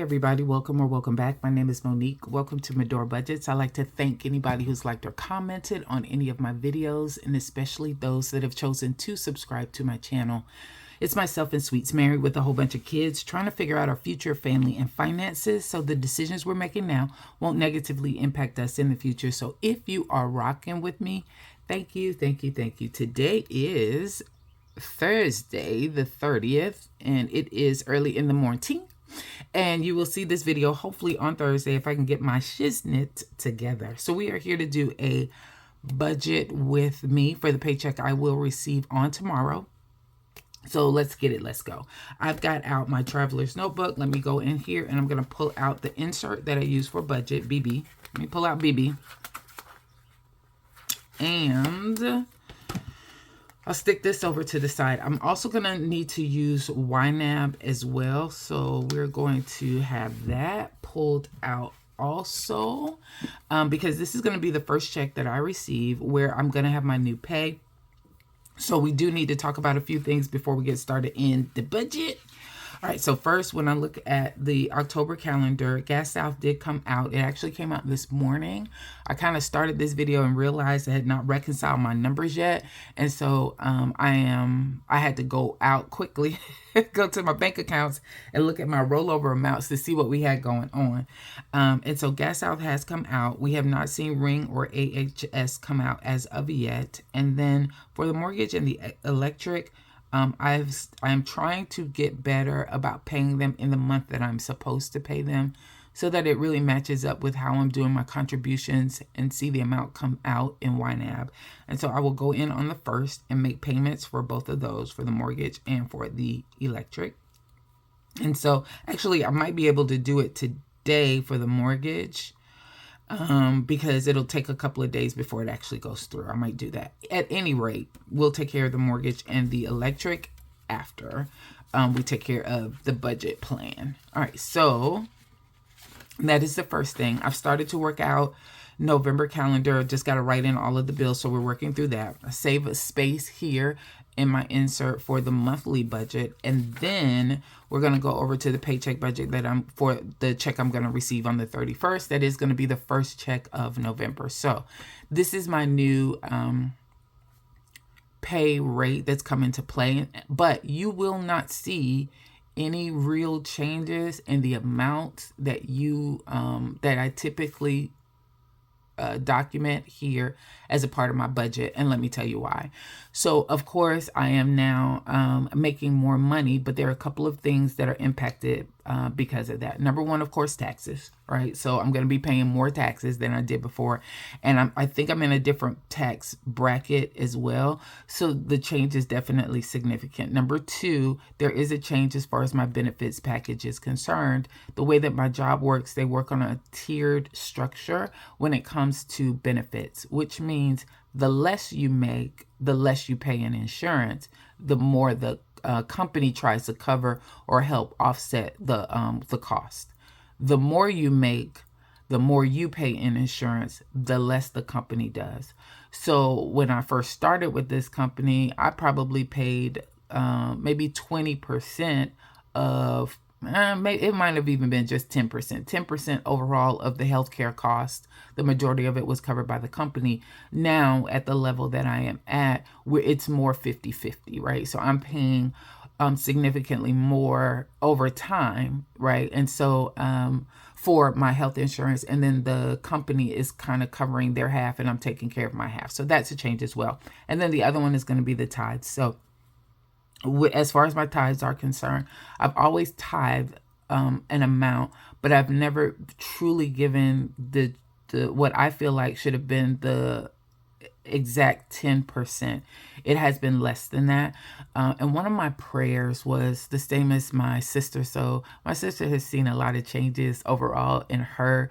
everybody, welcome or welcome back. My name is Monique. Welcome to Medora Budgets. I'd like to thank anybody who's liked or commented on any of my videos, and especially those that have chosen to subscribe to my channel. It's myself and Sweets, married with a whole bunch of kids, trying to figure out our future, family, and finances so the decisions we're making now won't negatively impact us in the future. So if you are rocking with me, thank you, thank you, thank you. Today is Thursday the 30th, and it is early in the morning. And you will see this video hopefully on Thursday if I can get my shiznit together. So we are here to do a budget with me for the paycheck I will receive on tomorrow. So let's get it. Let's go. I've got out my traveler's notebook. Let me go in here and I'm going to pull out the insert that I use for budget, BB. Let me pull out BB. And I'll stick this over to the side. I'm also going to need to use YNAB as well. So we're going to have that pulled out also because this is going to be the first check that I receive where I'm going to have my new pay. So we do need to talk about a few things before we get started in the budget. All right, so first, when I look at the October calendar, Gas South did come out. It actually came out this morning. I kind of started this video and realized I had not reconciled my numbers yet. And so I had to go out quickly, go to my bank accounts and look at my rollover amounts to see what we had going on. And so Gas South has come out. We have not seen Ring or AHS come out as of yet. And then for the mortgage and the electric, I'm trying to get better about paying them in the month that I'm supposed to pay them so that it really matches up with how I'm doing my contributions and see the amount come out in YNAB. And so I will go in on the 1st and make payments for both of those, for the mortgage and for the electric. And so actually I might be able to do it today for the mortgage because it'll take a couple of days before it actually goes through. I might do that. At any rate, we'll take care of the mortgage and the electric after we take care of the budget plan. All right, so that is the first thing. I've started to work out November calendar. Just got to write in all of the bills, so we're working through that. I save a space here in my insert for the monthly budget, and then we're going to go over to the paycheck budget that for the check I'm going to receive on the 31st. That is going to be the first check of November. So this is my new pay rate that's come into play, but you will not see any real changes in the amount that you that I typically document here as a part of my budget, and let me tell you why. So of course I am now making more money, but there are a couple of things that are impacted because of that. Number one, of course, taxes, right? So I'm going to be paying more taxes than I did before, and I think I'm in a different tax bracket as well. So the change is definitely significant. Number two, there is a change as far as my benefits package is concerned. The way that my job works, they work on a tiered structure when it comes to benefits, which means the less you make, the less you pay in insurance, the more the company tries to cover or help offset the cost. The more you make, the more you pay in insurance, the less the company does. So when I first started with this company, I probably paid maybe 20% of, it might have even been just 10% overall of the healthcare cost. The majority of it was covered by the company. Now at the level that I am at, where it's more 50-50, right? So I'm paying significantly more over time, right? And so for my health insurance, and then the company is kind of covering their half and I'm taking care of my half. So that's a change as well. And then the other one is going to be the tithes. So as far as my tithes are concerned, I've always tithed an amount, but I've never truly given the what I feel like should have been the exact 10%. It has been less than that. And one of my prayers was the same as my sister. So my sister has seen a lot of changes overall in her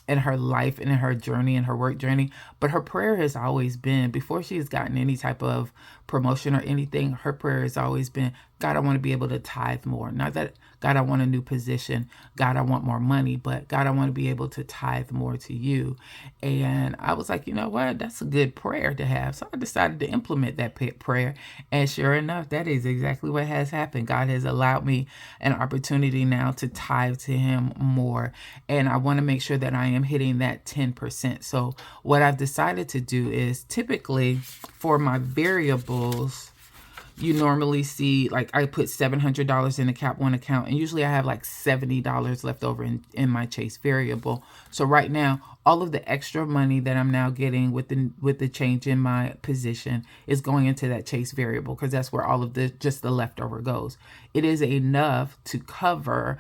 in her life and in her journey and her work journey. But her prayer has always been, before she has gotten any type of promotion or anything, her prayer has always been, God, I want to be able to tithe more. Not that, God, I want a new position. God, I want more money. But God, I want to be able to tithe more to you. And I was like, you know what? That's a good prayer to have. So I decided to implement that prayer. And sure enough, that is exactly what has happened. God has allowed me an opportunity now to tithe to him more. And I want to make sure that I am hitting that 10%. So what I've decided to do is, typically for my variables, you normally see, like, I put $700 in the Cap One account, and usually I have like $70 left over in my Chase variable. So right now, all of the extra money that I'm now getting with the change in my position is going into that Chase variable, because that's where all of just the leftover goes. It is enough to cover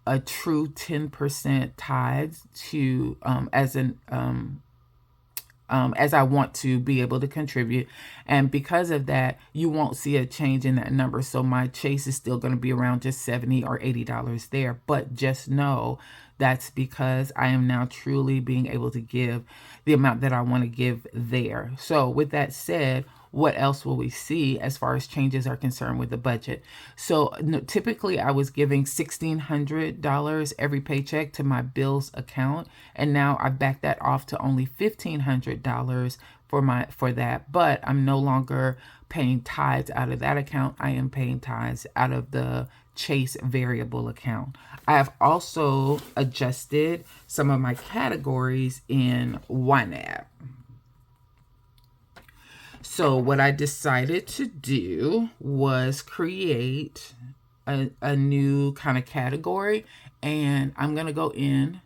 a true 10% tithes to as I want to be able to contribute. And because of that, you won't see a change in that number. So my Chase is still going to be around just $70 or $80 there. But just know that's because I am now truly being able to give the amount that I want to give there. So with that said, what else will we see as far as changes are concerned with the budget? So typically I was giving $1,600 every paycheck to my bills account, and now I backed that off to only $1,500 for that. But I'm no longer paying tithes out of that account. I am paying tithes out of the Chase variable account. I have also adjusted some of my categories in YNAB. So what I decided to do was create a new kind of category, and I'm going to go in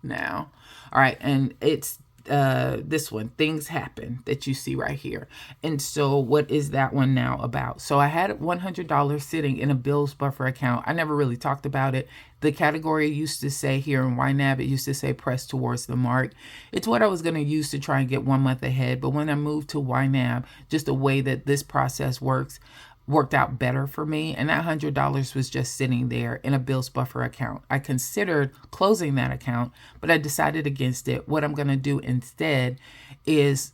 now. All right. And it's this one, things happen, that you see right here. And so what is that one now about? So I had $100 sitting in a bills buffer account. I never really talked about it. The category used to say here in YNAB, it used to say press towards the mark. It's what I was going to use to try and get 1 month ahead. But when I moved to YNAB, just the way that this process worked out better for me. And that $100 was just sitting there in a bills buffer account. I considered closing that account, but I decided against it. What I'm going to do instead is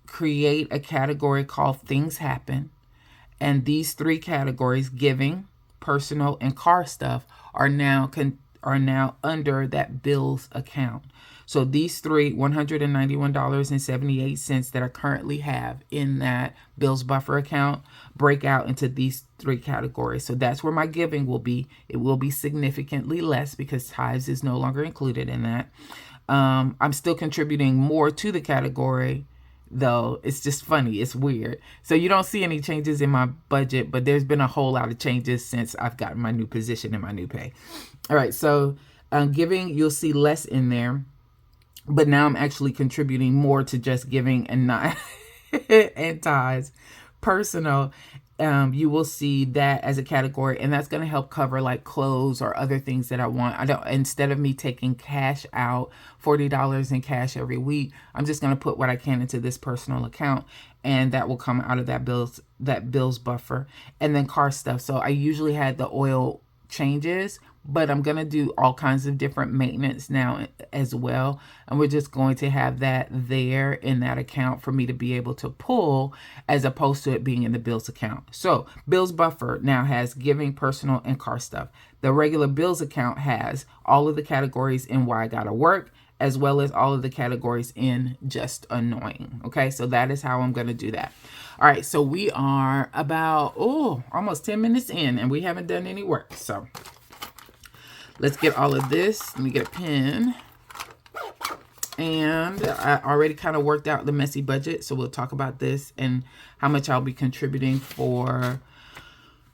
create a category called things happen. And these 3 categories, giving, personal, and car stuff, are now under that bills account. So these 3, $191.78 that I currently have in that bills buffer account, break out into these 3 categories. So that's where my giving will be. It will be significantly less because tithes is no longer included in that. I'm still contributing more to the category, though. It's just funny. It's weird. So you don't see any changes in my budget, but there's been a whole lot of changes since I've gotten my new position and my new pay. All right. So giving, you'll see less in there. But now I'm actually contributing more to just giving and not and tithes. Personal, you will see that as a category, and that's going to help cover like clothes or other things that I want. Instead of me taking cash out, $40 in cash every week, I'm just going to put what I can into this personal account, and that will come out of that bills buffer. And then car stuff. So I usually had the oil changes, but I'm going to do all kinds of different maintenance now as well. And we're just going to have that there in that account for me to be able to pull, as opposed to it being in the bills account. So bills buffer now has giving, personal, and car stuff. The regular bills account has all of the categories in why I gotta work, as well as all of the categories in just annoying. Okay, so that is how I'm going to do that. All right, so we are about, almost 10 minutes in, and we haven't done any work. So let's get all of this. Let me get a pen. And I already kind of worked out the messy budget, so we'll talk about this and how much I'll be contributing for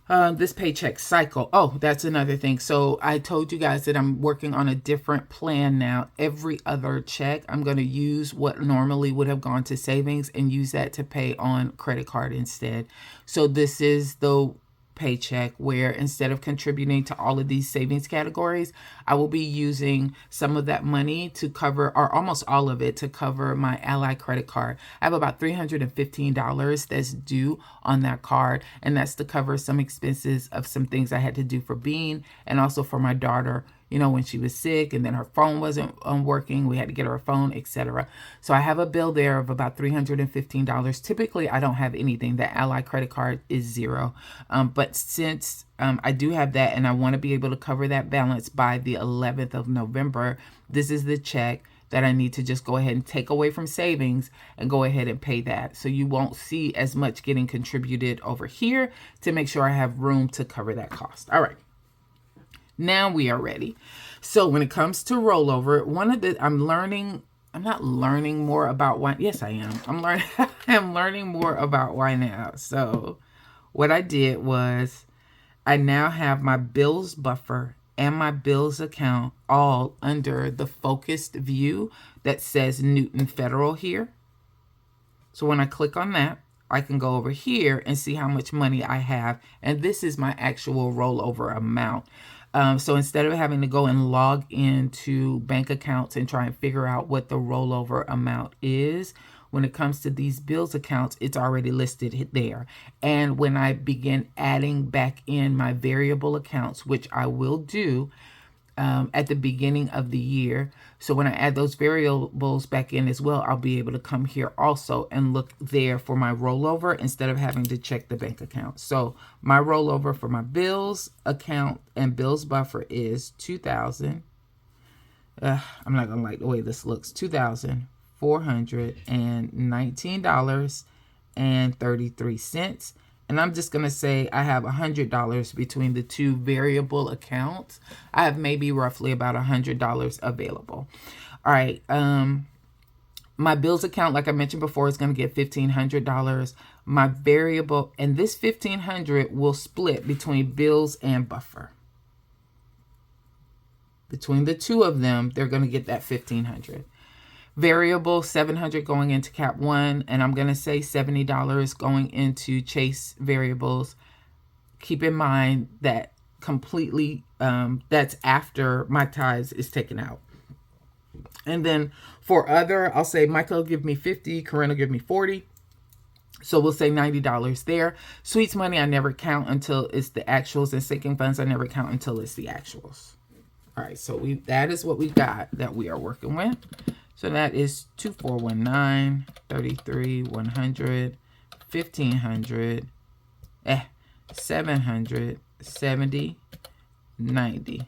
this paycheck cycle. Oh, that's another thing. So I told you guys that I'm working on a different plan now. Every other check, I'm going to use what normally would have gone to savings and use that to pay on credit card instead. So this is the paycheck where, instead of contributing to all of these savings categories, I will be using some of that money to cover, or almost all of it, to cover my Ally credit card. I have about $315 that's due on that card, and that's to cover some expenses of some things I had to do for Bean, and also for my daughter when she was sick, and then her phone wasn't working. We had to get her a phone, etc. So I have a bill there of about $315. Typically, I don't have anything. The Ally credit card is zero. But since I do have that, and I want to be able to cover that balance by the 11th of November, this is the check that I need to just go ahead and take away from savings and go ahead and pay that. So you won't see as much getting contributed over here to make sure I have room to cover that cost. All right. Now we are ready. So when it comes to rollover, I'm not learning more about why. Yes, I am. I'm learning more about YNAB. So what I did was I now have my bills buffer and my bills account all under the focused view that says Newton Federal here. So when I click on that, I can go over here and see how much money I have. And this is my actual rollover amount. So instead of having to go and log into bank accounts and try and figure out what the rollover amount is, when it comes to these bills accounts, it's already listed there. And when I begin adding back in my variable accounts, which I will do at the beginning of the year. So when I add those variables back in as well, I'll be able to come here also and look there for my rollover instead of having to check the bank account. So my rollover for my bills account and bills buffer is $2,000. I'm not going to like the way this looks. $2,419.33. And I'm just going to say I have $100 between the two variable accounts. I have maybe roughly about $100 available. All right. My bills account, like I mentioned before, is going to get $1,500. My variable, and this $1,500 will split between bills and buffer. Between the two of them, they're going to get that $1,500. Variable, $700 going into Cap 1, and I'm going to say $70 going into Chase variables. Keep in mind that completely, that's after my tithes is taken out. And then for other, I'll say Michael will give me $50, Corinne will give me $40. So we'll say $90 there. Sweets money, I never count until it's the actuals, and sinking funds, I never count until it's the actuals. All right, so that is what we got that we are working with. So that is 2419, 33, 100, 1500, 700, 70, 90.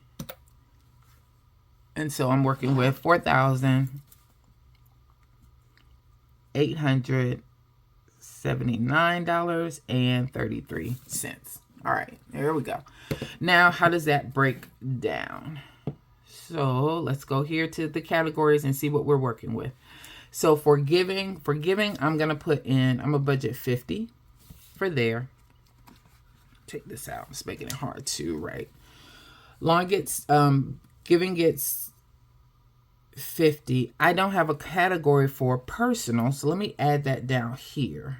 And so I'm working with $4,879.33. All right, there we go. Now, how does that break down? So let's go here to the categories and see what we're working with. So for giving, I'm going to put in, I'm going to budget 50 for there. Take this out. It's making it hard to write. Giving gets 50. I don't have a category for personal, so let me add that down here.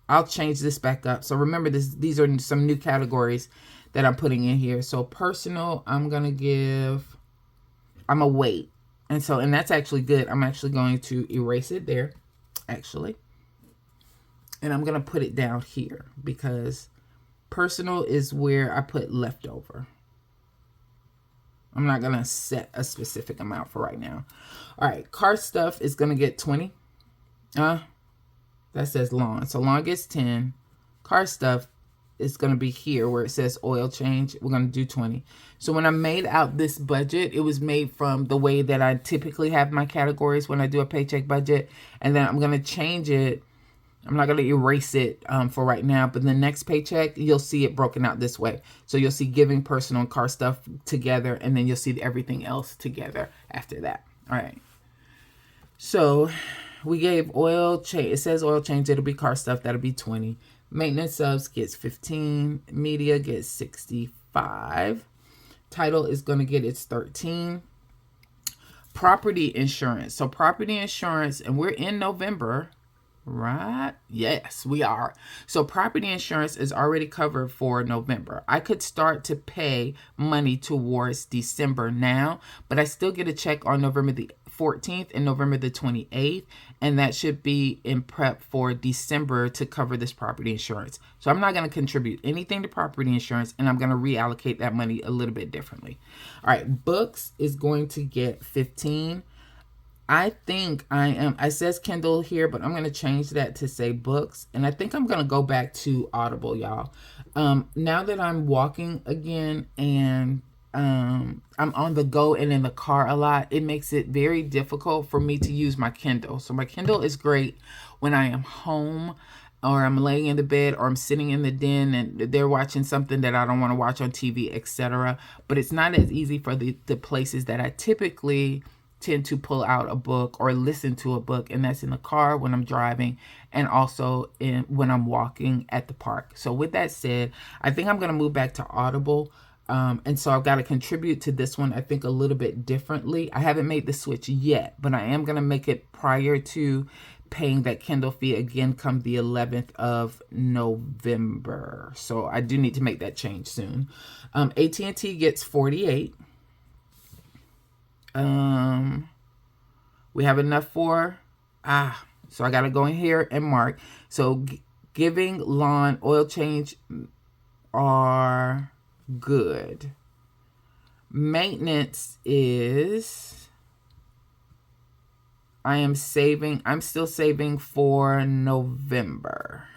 I'll change this back up. So remember, these are some new categories that I'm putting in here. So personal, I'm going to wait. And that's actually good. I'm actually going to erase it there, actually. And I'm going to put it down here because personal is where I put leftover. I'm not going to set a specific amount for right now. All right. Car stuff is going to get 20. That says lawn. So lawn gets 10. Car stuff is going to be here where it says oil change. We're going to do 20. So when I made out this budget, it was made from the way that I typically have my categories when I do a paycheck budget. And then I'm going to change it. I'm not going to erase it for right now, but the next paycheck, you'll see it broken out this way. So you'll see giving, personal, and car stuff together, and then you'll see everything else together after that. All right. So we gave oil change. It says oil change. It'll be car stuff. That'll be 20. Maintenance subs gets 15. Media gets 65. Title is going to get its 13. Property insurance. So property insurance, and we're in November, right? Yes, we are. So property insurance is already covered for November. I could start to pay money towards December now, but I still get a check on November the 14th and November the 28th. And that should be in prep for December to cover this property insurance. So I'm not going to contribute anything to property insurance, and I'm going to reallocate that money a little bit differently. All right, books is going to get 15. I think it says Kindle here, but I'm going to change that to say books. And I think I'm going to go back to Audible, y'all. Now that I'm walking again and I'm on the go and in the car a lot, it makes it very difficult for me to use my Kindle. So my Kindle is great when I am home, or I'm laying in the bed, or I'm sitting in the den and they're watching something that I don't want to watch on TV, etc. But it's not as easy for the places that I typically tend to pull out a book or listen to a book, and that's in the car when I'm driving, and also when I'm walking at the park. So with that said, I think I'm going to move back to Audible. And so I've got to contribute to this one, I think, a little bit differently. I haven't made the switch yet, but I am going to make it prior to paying that Kindle fee again come the 11th of November. So I do need to make that change soon. AT&T gets 48. We have enough for, so I got to go in here and mark. So giving, lawn, oil change are good. Maintenance is, I'm still saving for November.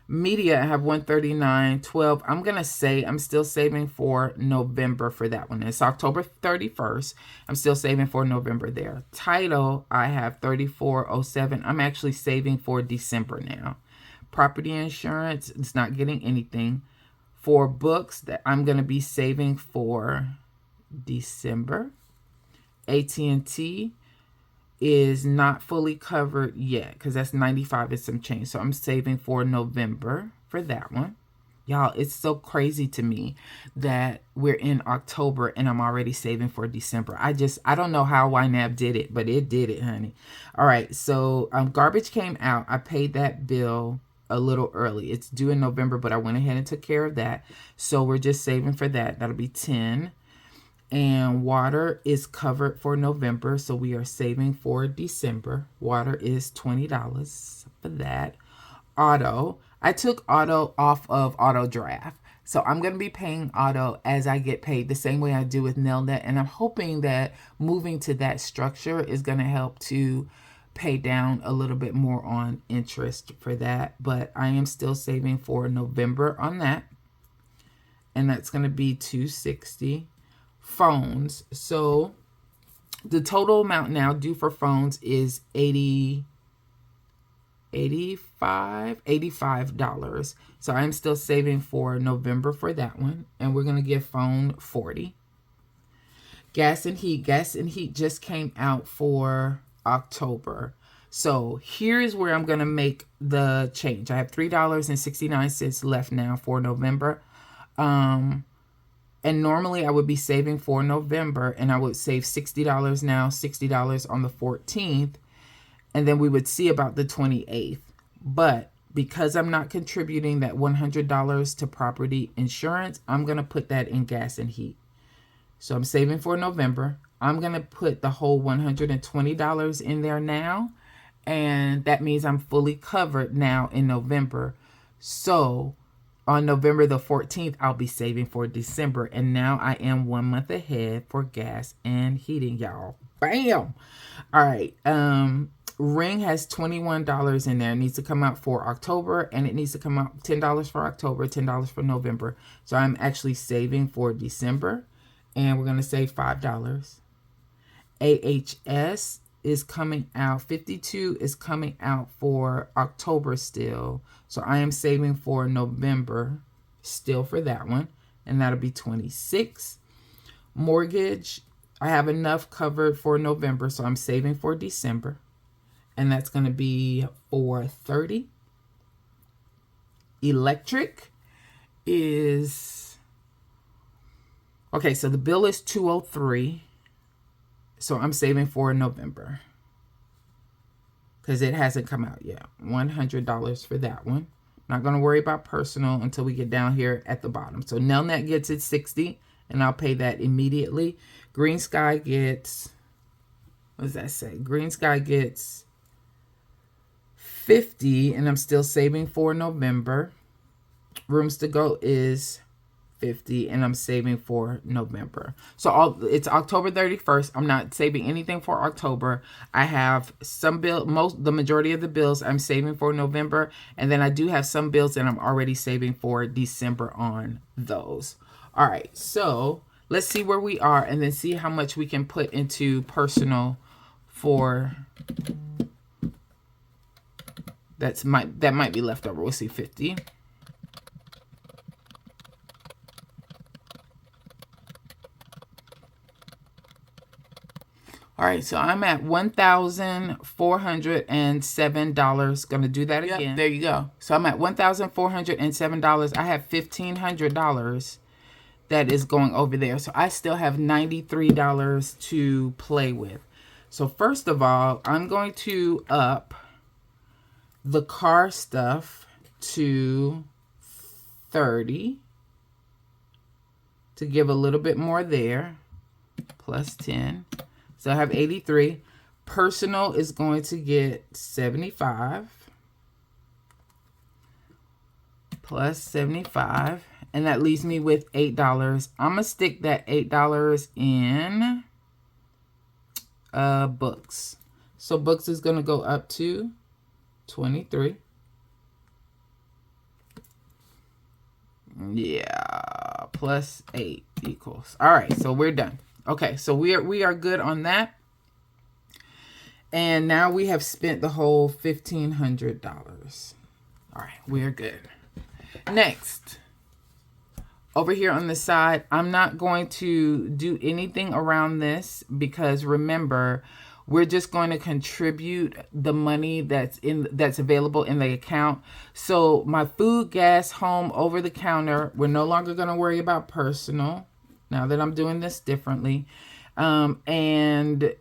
Media, I have 139.12. I'm going to say I'm still saving for November for that one. It's October 31st. I'm still saving for November there. Title, I have 34.07. I'm actually saving for December now. Property insurance, it's not getting anything. For books, that I'm going to be saving for December. AT&T is not fully covered yet because that's 95 and some change. So I'm saving for November for that one. Y'all, it's so crazy to me that we're in October and I'm already saving for December. I don't know how YNAB did it, but it did it, honey. All right, so garbage came out. I paid that bill a little early. It's due in November, but I went ahead and took care of that. So we're just saving for that. That'll be 10. And water is covered for November, so we are saving for December. Water is $20 for that. Auto, I took auto off of auto draft, so I'm going to be paying auto as I get paid, the same way I do with Nelnet, and I'm hoping that moving to that structure is going to help to pay down a little bit more on interest for that. But I am still saving for November on that, and that's going to be $260. Phones, so the total amount now due for phones is $85. So I'm still saving for November for that one, and we're going to give phone 40. Gas and heat just came out for October. So here's where I'm going to make the change. I have $3.69 left now for November. And normally I would be saving for November, and I would save $60 now, $60 on the 14th, and then we would see about the 28th. But because I'm not contributing that $100 to property insurance, I'm going to put that in gas and heat. So I'm saving for November. I'm going to put the whole $120 in there now, and that means I'm fully covered now in November. So on November the 14th, I'll be saving for December. And now I am 1 month ahead for gas and heating, y'all. Bam! All right. Ring has $21 in there. It needs to come out for October, and it needs to come out $10 for October, $10 for November. So I'm actually saving for December, and we're going to save $5. AHS is coming out. 52 is coming out for October still. So I am saving for November still for that one. And that'll be 26. Mortgage, I have enough covered for November. So I'm saving for December. And that's going to be $430. Electric is, okay, so the bill is $203. So I'm saving for November, because it hasn't come out yet. $100 for that one. Not going to worry about personal until we get down here at the bottom. So Nelnet gets it 60, and I'll pay that immediately. Green Sky gets, what does that say? Green Sky gets 50, and I'm still saving for November. Rooms to Go is 50, and I'm saving for November. So it's October 31st. I'm not saving anything for October. I have some the majority of the bills I'm saving for November, and then I do have some bills that I'm already saving for December on those. All right, so let's see where we are, and then see how much we can put into personal for that might be left over. We'll see. 50. All right, so I'm at $1,407. Gonna do that again. Yep, there you go. So I'm at $1,407. I have $1,500 that is going over there. So I still have $93 to play with. So first of all, I'm going to up the car stuff to 30 to give a little bit more there, plus 10. So I have 83. Personal is going to get 75 plus 75. And that leaves me with $8. I'm going to stick that $8 in books. So books is going to go up to 23. Yeah, plus 8 equals. All right, so we're done. Okay, so we are good on that. And now we have spent the whole $1,500. All right, we are good. Next, over here on the side, I'm not going to do anything around this because remember, we're just going to contribute the money that's available in the account. So my food, gas, home, over the counter, we're no longer going to worry about personal. Now that I'm doing this differently. And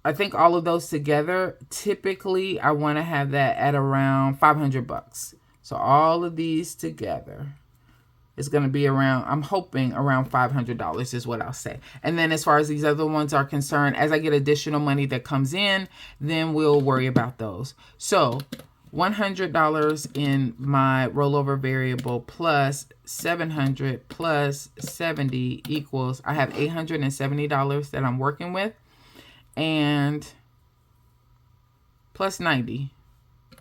I think all of those together, typically I want to have that at around $500. So all of these together is going to be around, I'm hoping around $500 is what I'll say. And then as far as these other ones are concerned, as I get additional money that comes in, then we'll worry about those. So $100 in my rollover variable plus 700 plus 70 equals, I have $870 that I'm working with, and plus 90.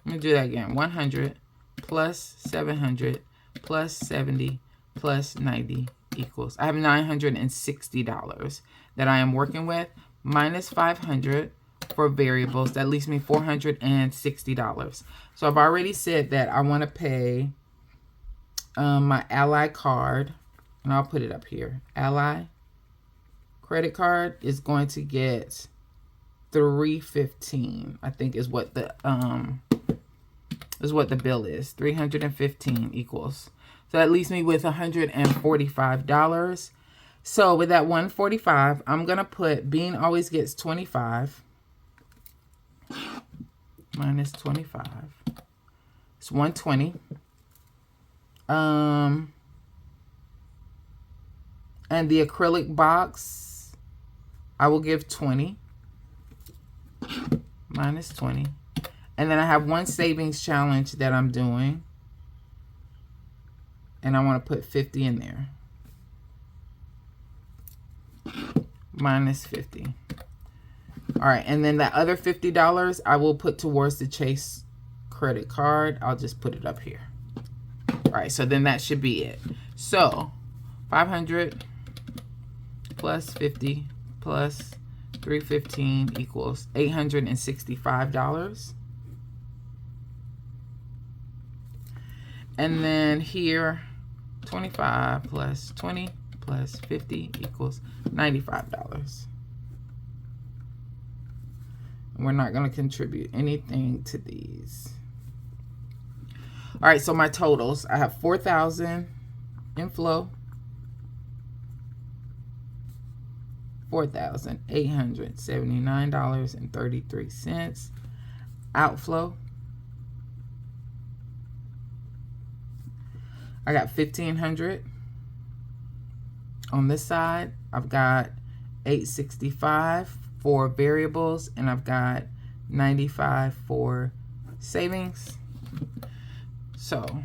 Let me do that again. 100 plus 700 plus 70 plus 90 equals, I have $960 that I am working with, minus 500 for variables. That leaves me $460. So I've already said that I want to pay my Ally card, and I'll put it up here. Ally credit card is going to get $315. I think is what the bill is. $315 equals. So that leaves me with $145. So with that $145, I'm gonna put Bean always gets 25 minus 25. It's 120. And the acrylic box, I will give 20 minus 20. And then I have one savings challenge that I'm doing, and I want to put 50 in there. Minus 50. All right, and then that other $50 I will put towards the Chase credit card. I'll just put it up here. All right, so then that should be it. So 500 plus 50 plus 315 equals $865. And then here, 25 plus 20 plus 50 equals $95. We're not going to contribute anything to these. All right, so my totals, I have 4,000 in flow, $4,879.33 outflow. I got 1,500 On this side, I've got $865 for variables, and I've got $95 for savings. So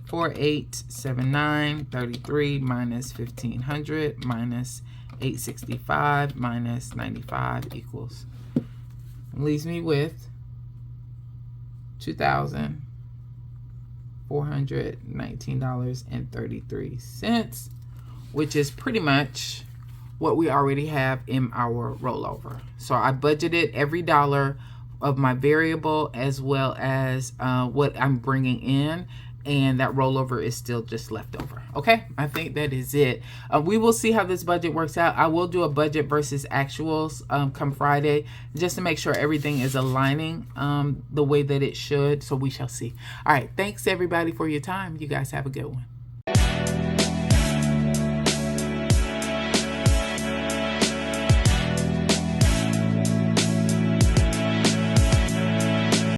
4879.33 minus 1500 minus 865 minus 95 equals, leaves me with $2,419.33, which is pretty much what we already have in our rollover. So I budgeted every dollar of my variable as well as what I'm bringing in, and that rollover is still just left over. Okay, I think that is it. We will see how this budget works out. I will do a budget versus actuals come Friday, just to make sure everything is aligning the way that it should. So we shall see. All right, thanks everybody for your time. You guys have a good one.